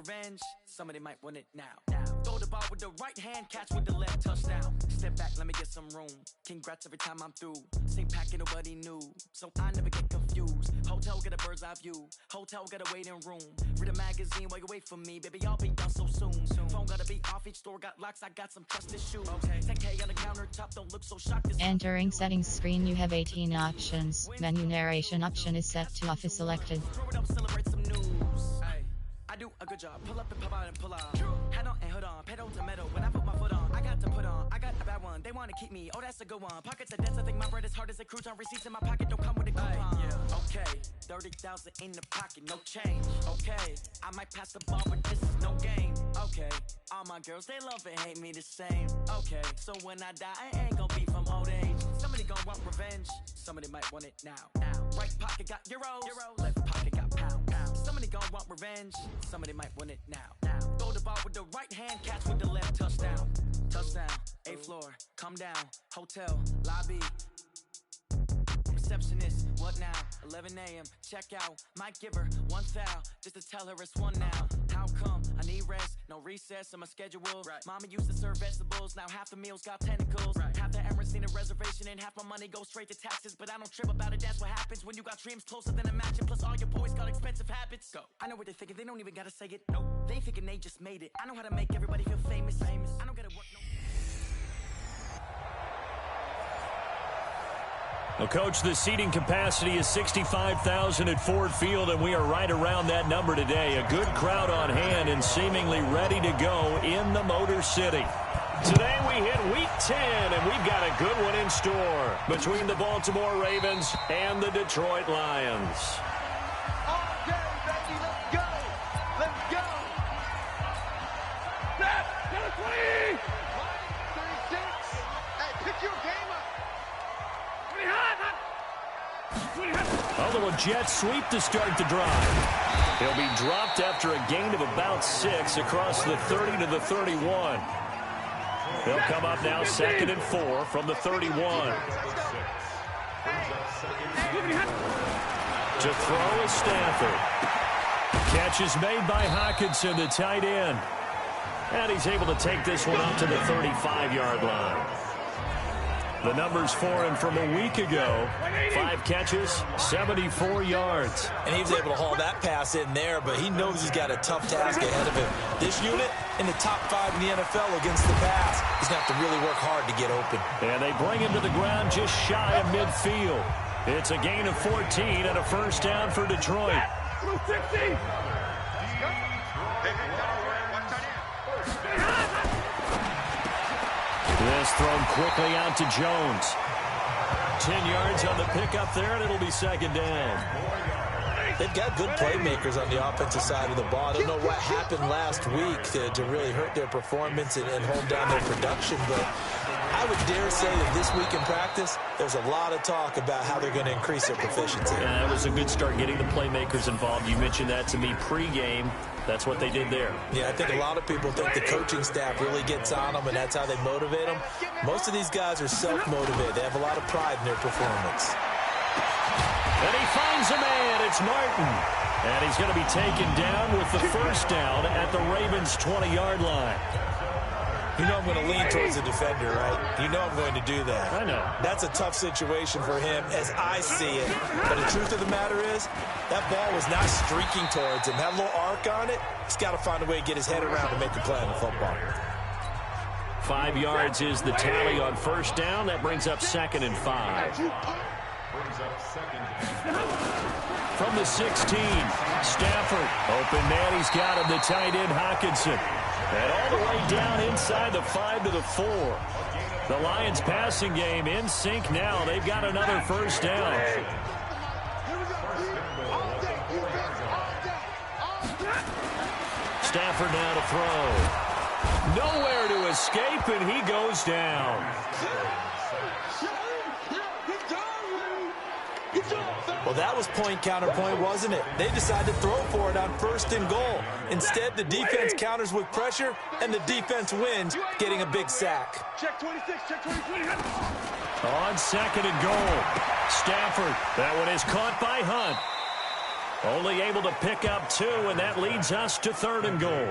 revenge, somebody might want it now. Throw the ball with the right hand, catch with the left, touchdown. Step back, let me get some room. Congrats every time I'm through. Same pack and nobody knew, so I never get confused. Hotel get a bird's eye view. Hotel got a waiting room. Read a magazine while you wait for me, baby. I'll be done so soon. Phone gotta be off, each store got locks. I got some trusted shoes. Okay, 10K on the countertop, don't look so shocked. Entering settings screen, you have 18 options. Menu narration option is set to off is selected. Throw it up, celebrate some news. Ay, I do a good job. Pull up and pop out and pull out. Head on and hood on, pedal to metal. When I put my foot on, I got to put on. I got a bad one. They wanna keep me. Oh, that's a good one. Pockets are dense. I think my bread is hard as a crouton. Receipts in my pocket don't come with a coupon. Okay, 30,000 in the pocket, no change. Okay, I might pass the ball, but this is no game. Okay, all my girls they love and hate me the same. Okay, so when I die, I ain't gonna be from old age. Somebody gonna want revenge. Somebody might want it now. Right pocket got euros. Left pocket got pounds. Somebody gonna want revenge. Somebody might want it now. Throw the ball with the right hand, catch with the left, touchdown. Touchdown, 8th floor, come down, hotel, lobby. Receptionist, what now? 11 a.m., check out. Might give her one foul, just to tell her it's one now. How come? I need rest, no recess in my schedule. Right. Mama used to serve vegetables, now half the meals got tentacles. Right. Half the Emirates need a reservation and half my money goes straight to taxes. But I don't trip about it, that's what happens when you got dreams closer than a match. And plus all your boys got expensive habits. Go. I know what they're thinking, they don't even gotta say it. Nope. They ain't thinking they just made it. I know how to make everybody feel famous. I don't gotta work no... Well, Coach, the seating capacity is 65,000 at Ford Field, and we are right around that number today. A good crowd on hand and seemingly ready to go in the Motor City. Today we hit Week 10, and we've got a good one in store between the Baltimore Ravens and the Detroit Lions. All day, baby, let's go! Let's go! Snap! Get a 20! 36! Hey, pick your game up! Although a jet sweep to start the drive. He'll be dropped after a gain of about 6 across the 30 to the 31. They'll come up now 2nd and 4 from the 31. To throw is Stafford. Catch is made by Hockenson, the tight end. And he's able to take this one up to the 35-yard line. The numbers for him from a week ago. 5 catches, 74 yards. And he was able to haul that pass in there, but he knows he's got a tough task ahead of him. This unit in the top 5 in the NFL against the pass. He's going to have to really work hard to get open. And they bring him to the ground just shy of midfield. It's a gain of 14 and a first down for Detroit. 60. This thrown quickly out to Jones. 10 yards on the pickup there, and it'll be 2nd down. They've got good playmakers on the offensive side of the ball. I don't know what happened last week to really hurt their performance and hold down their production, but I would dare say that this week in practice, there's a lot of talk about how they're going to increase their proficiency. Yeah, that was a good start getting the playmakers involved. You mentioned that to me pregame. That's what they did there. Yeah, I think a lot of people think the coaching staff really gets on them, and that's how they motivate them. Most of these guys are self-motivated. They have a lot of pride in their performance. And he finds a man. It's Martin. And he's going to be taken down with the first down at the Ravens' 20-yard line. You know I'm going to lean towards the defender, right? You know I'm going to do that. I know. That's a tough situation for him as I see it. But the truth of the matter is, that ball was not streaking towards him. That little arc on it, he's got to find a way to get his head around to make the play on the football. 5 yards is the tally on first down. That brings up 2nd and 5. From the 16, Stafford. Open man, he's got him, the tight end, Hockenson. And all the way down inside the 5 to the 4. The Lions passing game in sync now. They've got another first down. Stafford now to throw. Nowhere to escape, and he goes down. Well, that was point counterpoint, wasn't it? They decided to throw for it on 1st and goal. Instead, the defense counters with pressure, and the defense wins, getting a big sack. Check 26, check 20. On 2nd and goal. Stafford. That one is caught by Hunt. Only able to pick up 2, and that leads us to 3rd and goal.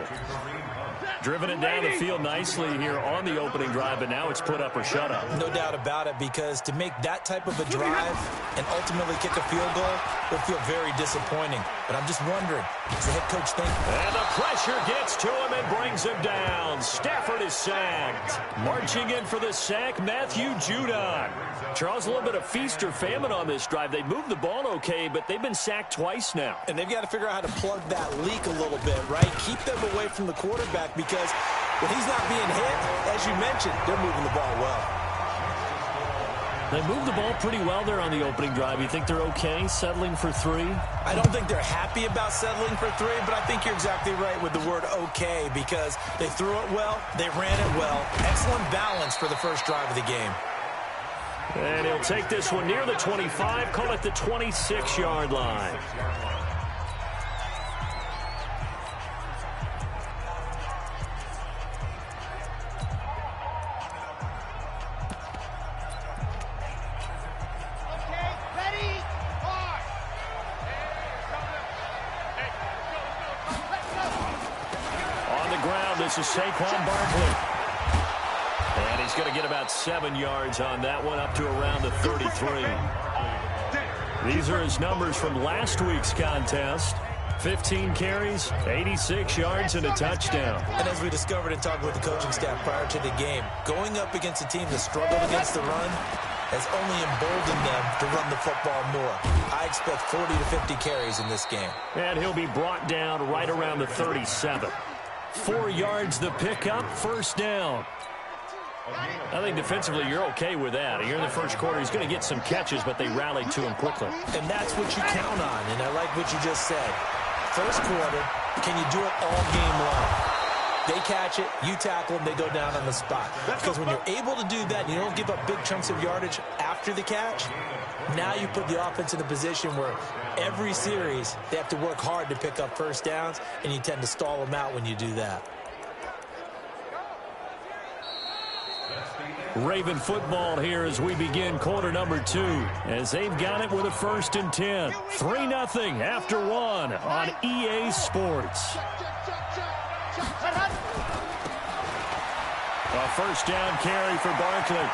Driven it down the field nicely here on the opening drive, but now it's put up or shut up. No doubt about it, because to make that type of a drive and ultimately kick a field goal will feel very disappointing. But I'm just wondering, what's the head coach think? And the pressure gets to him and brings him down. Stafford is sacked. Marching in for the sack, Matthew Judon. Charles, a little bit of feast or famine on this drive. They moved the ball okay, but they've been sacked twice now. And they've got to figure out how to plug that leak a little bit, right? Keep them away from the quarterback, because when he's not being hit, as you mentioned, they're moving the ball well. They moved the ball pretty well there on the opening drive. You think they're okay settling for 3? I don't think they're happy about settling for 3, but I think you're exactly right with the word okay, because they threw it well, they ran it well. Excellent balance for the first drive of the game. And he'll take this one near the 25, call it the 26-yard line. This is Saquon Barkley. And he's going to get about 7 yards on that one, up to around the 33. These are his numbers from last week's contest. 15 carries, 86 yards, and a touchdown. And as we discovered in talking with the coaching staff prior to the game, going up against a team that struggled against the run has only emboldened them to run the football more. I expect 40 to 50 carries in this game. And he'll be brought down right around the 37. 4 yards the pickup, first down. I think defensively you're okay with that. Here in the first quarter, he's going to get some catches, but they rallied to him quickly. And that's what you count on, and I like what you just said. First quarter, can you do it all game long? They catch it, you tackle them, they go down on the spot. Because when you're able to do that and you don't give up big chunks of yardage after the catch, now you put the offense in a position where every series they have to work hard to pick up first downs, and you tend to stall them out when you do that. Raven football here as we begin quarter number 2, as they've got it with a 1st and 10. 3-0 after 1 on EA Sports. A first down carry for Barkley.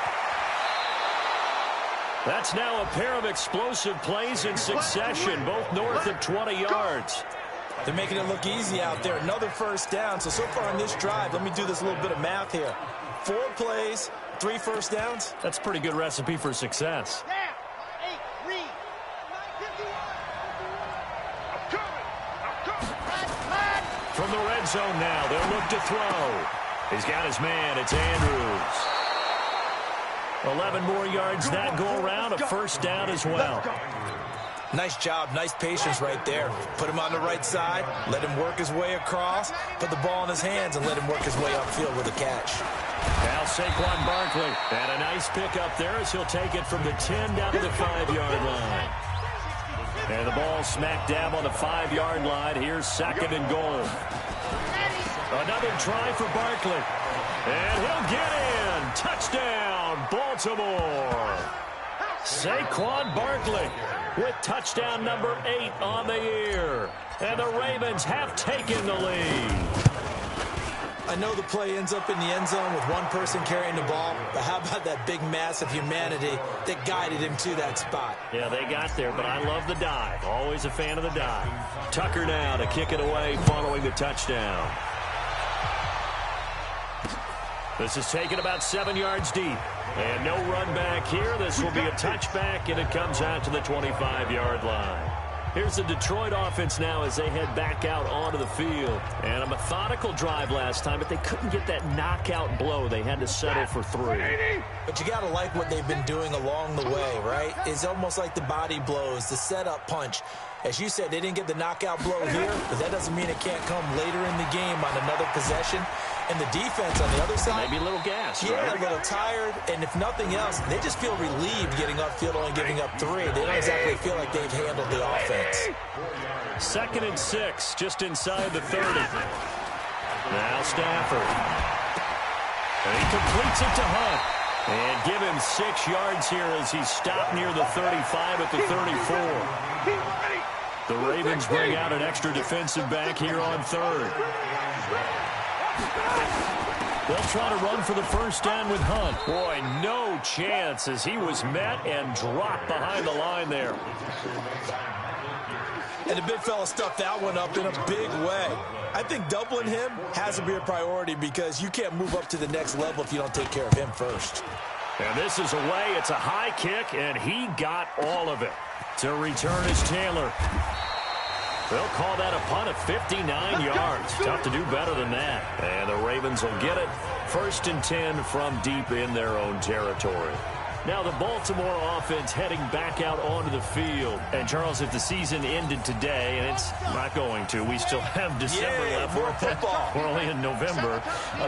That's now a pair of explosive plays in succession, both north of 20 yards. They're making it look easy out there. Another first down. So far on this drive, let me do this little bit of math here. 4 plays, 3 first downs. That's a pretty good recipe for success. From the red zone now, they'll look to throw. He's got his man. It's Andrews. 11 more yards that go around. A first down as well. Nice job. Nice patience right there. Put him on the right side. Let him work his way across. Put the ball in his hands and let him work his way upfield with a catch. Now Saquon Barkley. And a nice pickup there as he'll take it from the 10 down to the 5-yard line. And the ball smack dab on the 5-yard line. Here's 2nd and goal. Another try for Barkley. And he'll get in. Touchdown, Baltimore. Saquon Barkley with touchdown number 8 on the year. And the Ravens have taken the lead. I know the play ends up in the end zone with one person carrying the ball, but how about that big mass of humanity that guided him to that spot? Yeah, they got there, but I love the dive. Always a fan of the dive. Tucker now to kick it away following the touchdown. This is taken about 7 yards deep. And no run back here. This will be a touchback, and it comes out to the 25-yard line. Here's the Detroit offense now as they head back out onto the field. And a methodical drive last time, but they couldn't get that knockout blow. They had to settle for 3. But you got to like what they've been doing along the way, right? It's almost like the body blows, the setup punch. As you said, they didn't get the knockout blow here, but that doesn't mean it can't come later in the game on another possession. And the defense on the other side, maybe a little gassed, yeah, right? A little tired. And if nothing else, they just feel relieved getting upfield, only giving up 3. They don't exactly feel like they've handled the offense. 2nd and 6, just inside the 30. Now Stafford. And he completes it to Hunt. And give him 6 yards here as he stopped near the 35 at the 34. The Ravens bring out an extra defensive back here on third. They'll try to run for the first down with Hunt. Boy, no chance as he was met and dropped behind the line there. And the big fella stuffed that one up in a big way. I think doubling him has to be a priority because you can't move up to the next level if you don't take care of him first. And this is away. It's a high kick, and he got all of it. To return is Taylor. They'll call that a punt of 59 yards. Tough to do better than that. And the Ravens will get it. 1st and 10 from deep in their own territory. Now the Baltimore offense heading back out onto the field. And, Charles, if the season ended today, and it's not going to, we still have December left. More football. We're only in November.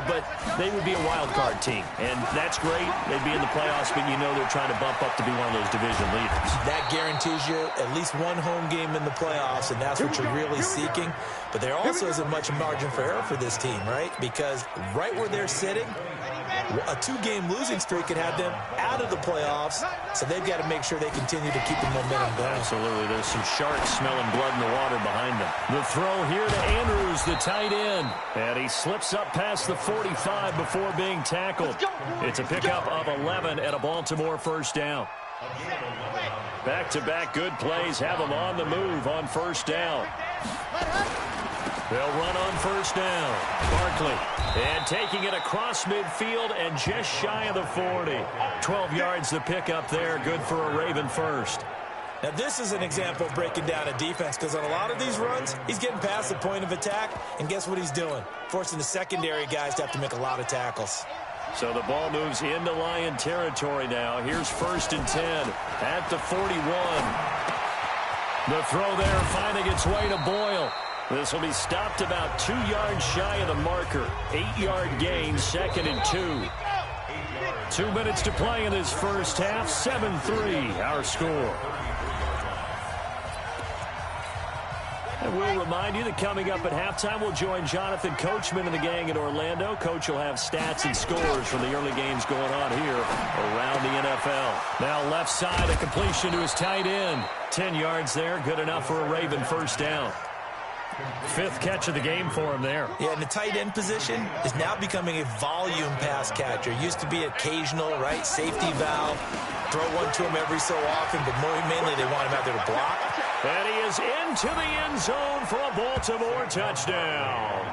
But they would be a wild card team. And that's great. They'd be in the playoffs, but you know they're trying to bump up to be one of those division leaders. That guarantees you at least one home game in the playoffs, and that's what you're really seeking. But there also isn't much margin for error for this team, right? Because right where they're sitting, a 2-game losing streak could have them out of the playoffs, so they've got to make sure they continue to keep the momentum going. Absolutely. There's some sharks smelling blood in the water behind them. The throw here to Andrews, the tight end. And he slips up past the 45 before being tackled. It's a pickup of 11 and a Baltimore first down. Back-to-back good plays have them on the move on first down. They'll run on first down. Barkley. And taking it across midfield and just shy of the 40. 12 yards to pick up there. Good for a Raven first. Now, this is an example of breaking down a defense because on a lot of these runs, he's getting past the point of attack, and guess what he's doing? Forcing the secondary guys to have to make a lot of tackles. So the ball moves into Lion territory now. Here's 1st and 10 at the 41. The throw there finding its way to Boyle. This will be stopped about 2 yards shy of the marker. 8-yard gain, 2nd and 2. 2 minutes to play in this first half. 7-3 our score. And we'll remind you that coming up at halftime, we'll join Jonathan Coachman and the gang in Orlando. Coach will have stats and scores from the early games going on here around the NFL. Now left side, a completion to his tight end. 10 yards there, good enough for a Raven first down. 5th catch of the game for him there. Yeah, and the tight end position is now becoming a volume pass catcher. Used to be occasional, right? Safety valve. Throw one to him every so often, but mainly they want him out there to block. And he is into the end zone for a Baltimore touchdown.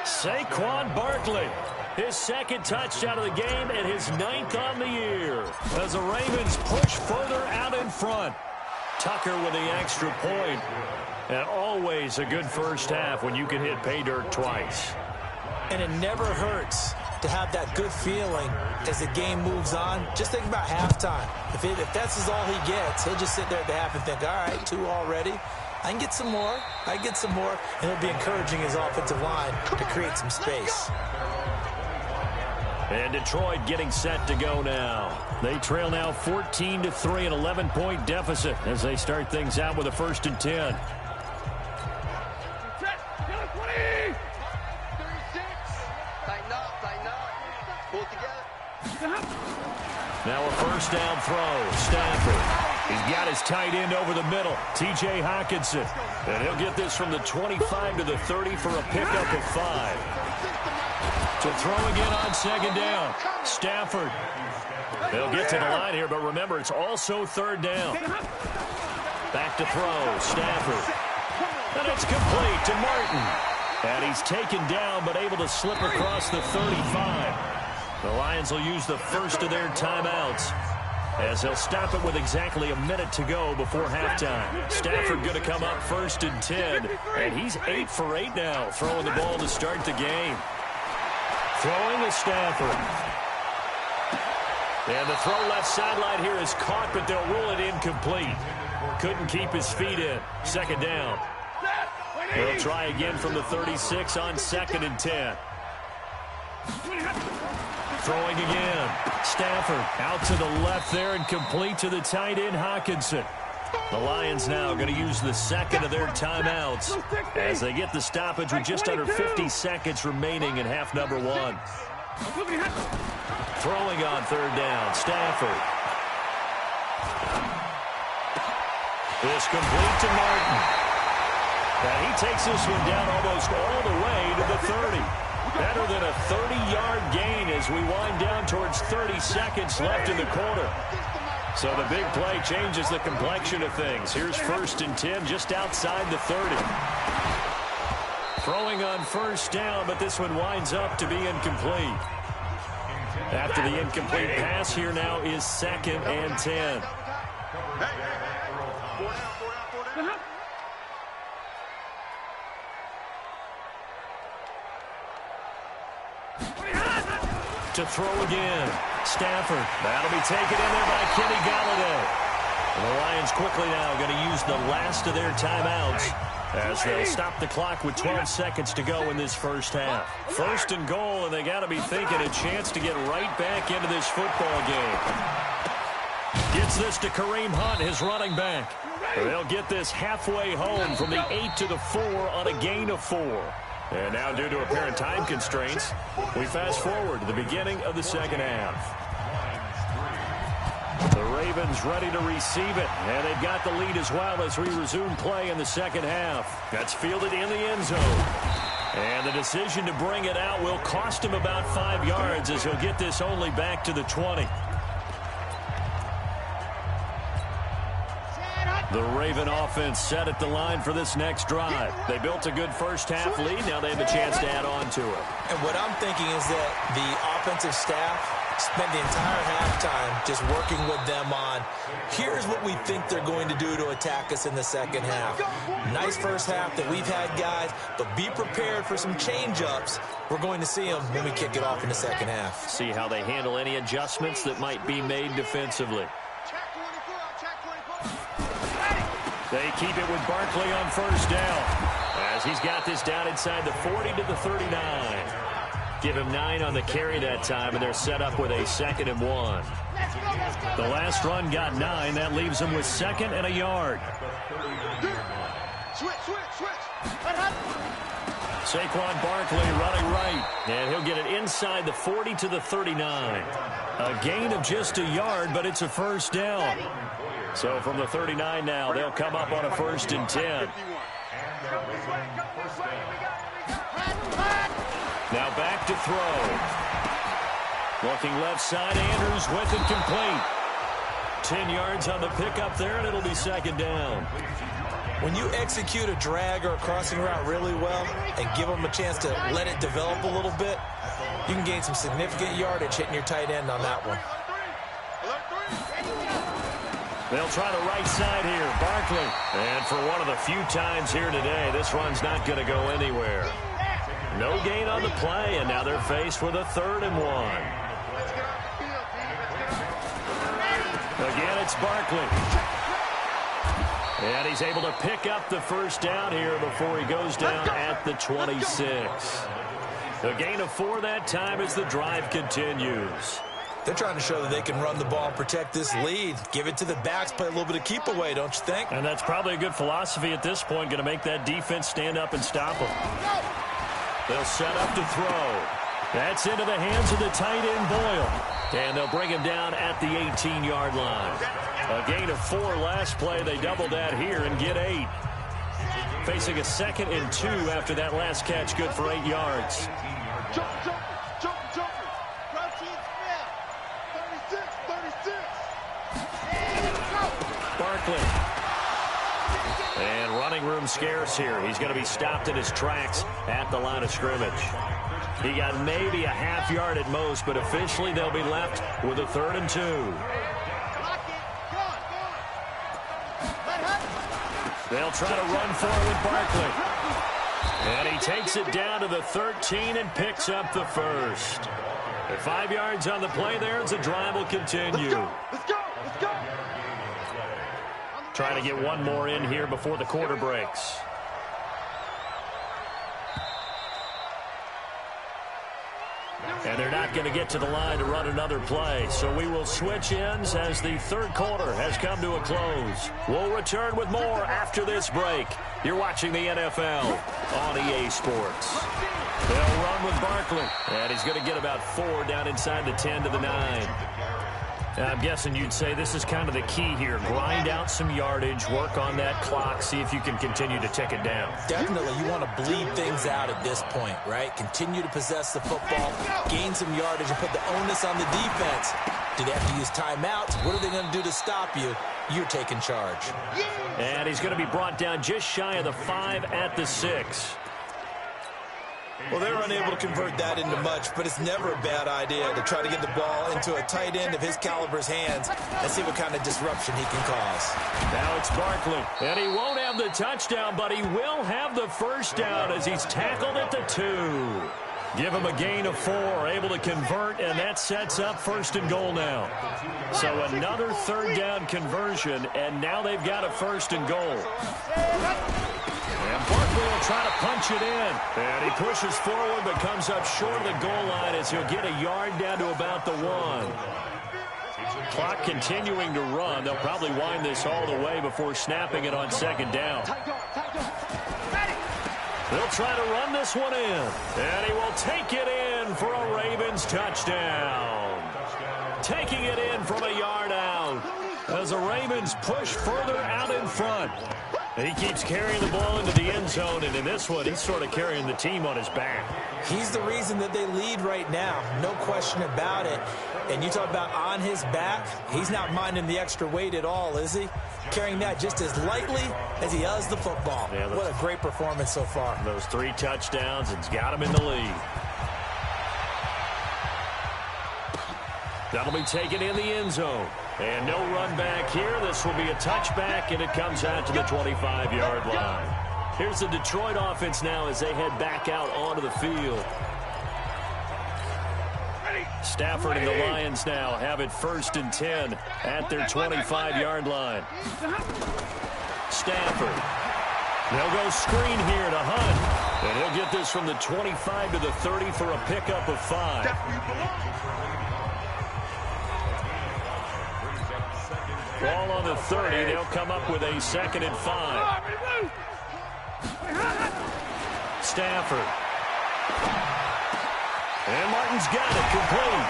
Saquon Barkley. His 2nd touchdown of the game and his 9th on the year. As the Ravens push further out in front. Tucker with the extra point. And always a good first half when you can hit pay dirt twice. And it never hurts to have that good feeling as the game moves on. Just think about halftime. If that's all he gets, he'll just sit there at the half and think, all right, 2 already. I can get some more. I can get some more. And he'll be encouraging his offensive line to create some space. And Detroit getting set to go now. They trail now 14-3, an 11-point deficit as they start things out with a 1st and 10. Now a first down throw. Stafford. He's got his tight end over the middle. T.J. Hockenson. And he'll get this from the 25 to the 30 for a pickup of 5. To throw again on 2nd down. Stafford. They'll get to the line here, but remember, it's also 3rd down. Back to throw. Stafford. And it's complete to Martin. And he's taken down, but able to slip across the 35. The Lions will use the first of their timeouts as they'll stop it with exactly a minute to go before halftime. Stafford going to come up 1st and 10, and he's 8 for 8 now, throwing the ball to start the game. Throwing is Stafford. And the throw left sideline here is caught, but they'll rule it incomplete. Couldn't keep his feet in. 2nd down. They'll try again from the 36 on 2nd and 10. Throwing again. Stafford out to the left there and complete to the tight end, Hockenson. The Lions now going to use the 2nd of their timeouts as they get the stoppage with just under 50 seconds remaining in half number 1. Throwing on 3rd down, Stafford. This complete to Martin. And he takes this one down almost all the way to the 30. Better than a 30-yard gain as we wind down towards 30 seconds left in the quarter. So the big play changes the complexion of things. Here's 1st and 10 just outside the 30. Throwing on 1st down, but this one winds up to be incomplete. After the incomplete pass, here now is 2nd and 10. To throw again. Stafford. That'll be taken in there by Kenny Galladay. And the Lions quickly now going to use the last of their timeouts as they'll stop the clock with 12 seconds to go in this first half. 1st and goal, and they got to be thinking a chance to get right back into this football game. Gets this to Kareem Hunt, his running back. They'll get this halfway home from the 8 to the 4 on a gain of 4. And now, due to apparent time constraints, we fast forward to the beginning of the second half. The Ravens ready to receive it, and they've got the lead as well as we resume play in the second half. That's fielded in the end zone. And the decision to bring it out will cost him about 5 yards as he'll get this only back to the 20. The Raven offense set at the line for this next drive. They built a good first-half lead. Now they have a chance to add on to it. And what I'm thinking is that the offensive staff spent the entire halftime just working with them on, here's what we think they're going to do to attack us in the second half. Nice first half that we've had, guys, but be prepared for some change-ups. We're going to see them when we kick it off in the second half. See how they handle any adjustments that might be made defensively. They keep it with Barkley on 1st down as he's got this down inside the 40 to the 39. Give him 9 on the carry that time, and they're set up with a 2nd and 1. The last run got 9. That leaves them with 2nd and a yard. Saquon Barkley running right, and he'll get it inside the 40 to the 39. A gain of just a yard, but it's a 1st down. So from the 39 now, they'll come up on a 1st and 10. Now back to throw. Looking left side, Andrews with it complete. 10 yards on the pickup there, and it'll be 2nd down. When you execute a drag or a crossing route really well and give them a chance to let it develop a little bit, you can gain some significant yardage hitting your tight end on that one. They'll try the right side here, Barkley. And for one of the few times here today, this run's not going to go anywhere. No gain on the play, and now they're faced with a 3rd and 1. Again, it's Barkley. And he's able to pick up the 1st down here before he goes down at the 26. A gain of 4 that time as the drive continues. They're trying to show that they can run the ball and protect this lead. Give it to the backs, play a little bit of keep away, don't you think? And that's probably a good philosophy at this point, going to make that defense stand up and stop them. They'll set up to throw. That's into the hands of the tight end, Boyle. And they'll bring him down at the 18-yard line. A gain of 4 last play. They double that here and get 8. Facing a 2nd and 2 after that last catch, good for 8 yards. Barkley. And running room scarce here. He's going to be stopped in his tracks at the line of scrimmage. He got maybe a half yard at most, but officially they'll be left with a 3rd and 2. They'll try to run for it with Barkley. And he takes it down to the 13 and picks up the 1st. At 5 yards on the play there, as the drive will continue. Let's go. Trying to get one more in here before the quarter breaks. And they're not going to get to the line to run another play. So we will switch ends as the 3rd quarter has come to a close. We'll return with more after this break. You're watching the NFL on EA Sports. They'll run with Barkley. And he's going to get about 4 down inside the 10 to the 9. I'm guessing you'd say this is kind of the key here. Grind out some yardage, work on that clock, see if you can continue to tick it down. Definitely, you want to bleed things out at this point, right? Continue to possess the football, gain some yardage, and put the onus on the defense. Do they have to use timeouts? What are they going to do to stop you? You're taking charge. And he's going to be brought down just shy of the 5 at the 6. Well, they're unable to convert that into much, but it's never a bad idea to try to get the ball into a tight end of his caliber's hands and see what kind of disruption he can cause. Now it's Barkley, and he won't have the touchdown, but he will have the first down as he's tackled at the 2. Give him a gain of 4, able to convert, and that sets up 1st and goal now. So another 3rd down conversion, and now they've got a 1st and goal. And Barkley will try to punch it in. And he pushes forward but comes up short of the goal line as he'll get a yard down to about the 1. Clock continuing to run. They'll probably wind this all the way before snapping it on 2nd down. They'll try to run this one in. And he will take it in for a Ravens touchdown. Taking it in from a yard out as the Ravens push further out in front. And he keeps carrying the ball into the end zone, and in this one, he's sort of carrying the team on his back. He's the reason that they lead right now, no question about it. And you talk about on his back, he's not minding the extra weight at all, is he? Carrying that just as lightly as he does the football. Yeah, what a great performance so far. Those 3 touchdowns, it's got him in the lead. That'll be taken in the end zone. And no run back here. This will be a touchback, and it comes out to the 25-yard line. Here's the Detroit offense now as they head back out onto the field. Stafford and the Lions now have it 1st and 10 at their 25-yard line. Stafford. They'll go screen here to Hunt. And he'll get this from the 25 to the 30 for a pickup of 5. Ball on the 30. They'll come up with a 2nd and 5. Stafford. And Martin's got it complete.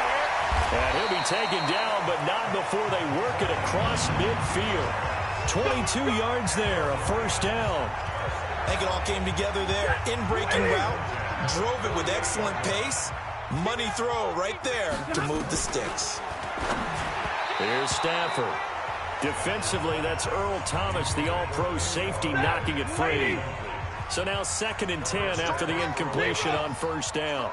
And he'll be taken down, but not before they work it across midfield. 22 yards there, a 1st down. I think it all came together there. In-breaking route. Drove it with excellent pace. Money throw right there to move the sticks. Here's Stafford. Defensively, that's Earl Thomas, the all-pro safety, knocking it free. So now 2nd and 10 after the incompletion on 1st down.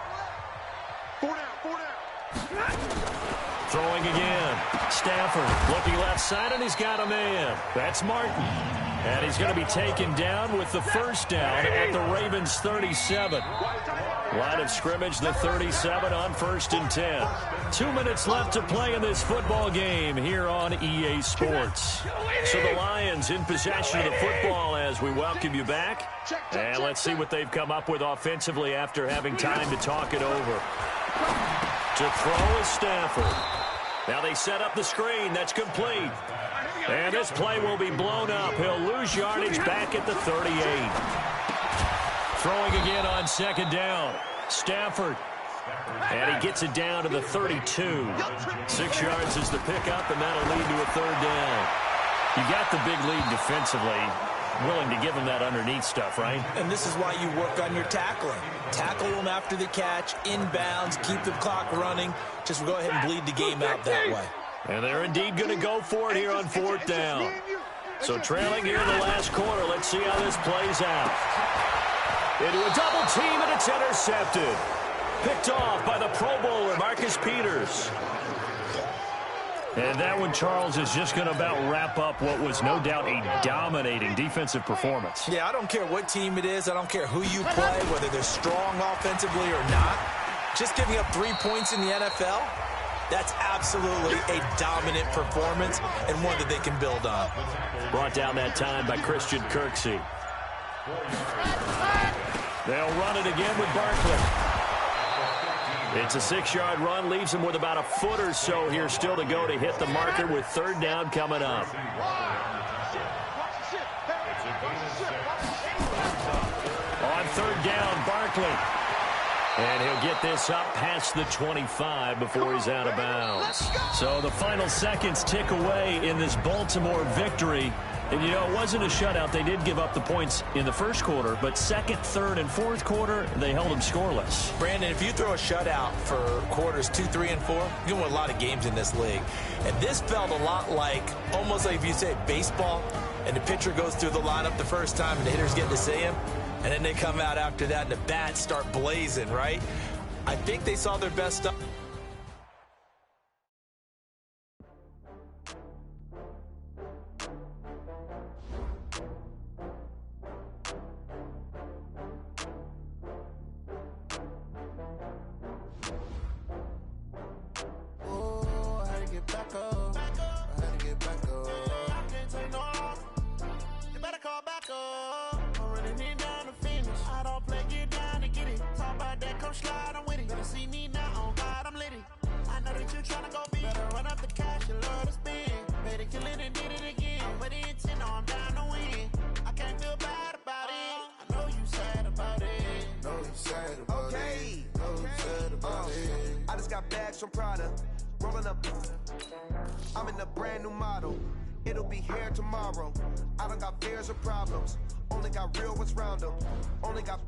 Throwing again. Stafford looking left side, and he's got a man. That's Martin. And he's going to be taken down with the 1st down at the Ravens' 37. Line of scrimmage, the 37 on 1st and 10. 2 minutes left to play in this football game here on EA Sports. So the Lions in possession of the football as we welcome you back. And let's see what they've come up with offensively after having time to talk it over. To throw is Stafford. Now they set up the screen. That's complete. And this play will be blown up. He'll lose yardage back at the 38. Throwing again on 2nd down. Stafford. And he gets it down to the 32. 6 yards is the pickup, and that'll lead to a 3rd down. You got the big lead defensively. Willing to give him that underneath stuff, right? And this is why you work on your tackling. Tackle them after the catch, inbounds, keep the clock running. Just go ahead and bleed the game out that way. And they're indeed going to go for it here on 4th down. So trailing here in the last quarter. Let's see how this plays out. Into a double team, and it's intercepted. Picked off by the Pro Bowler, Marcus Peters. And that one, Charles, is just going to about wrap up what was no doubt a dominating defensive performance. Yeah, I don't care what team it is. I don't care who you play, whether they're strong offensively or not. Just giving up 3 points in the NFL, that's absolutely a dominant performance and one that they can build on. Brought down that time by Christian Kirksey. They'll run it again with Barkley. It's a 6-yard run, leaves him with about a foot or so here still to go to hit the marker with 3rd down coming up. On 3rd down, Barkley. And he'll get this up past the 25 before he's out of bounds. So the final seconds tick away in this Baltimore victory. And, you know, it wasn't a shutout. They did give up the points in the first quarter, but second, third, and fourth quarter, they held them scoreless. Brandon, if you throw a shutout for quarters 2, 3, and 4, you win a lot of games in this league. And this felt a lot like, almost like if you say baseball, and the pitcher goes through the lineup the first time and the hitters get to see him, and then they come out after that and the bats start blazing, right? I think they saw their best stuff. I just got bags from Prada, rolling up. I'm in a brand new model. It'll be here tomorrow. I don't got fears or problems. Only got real ones round them. Only got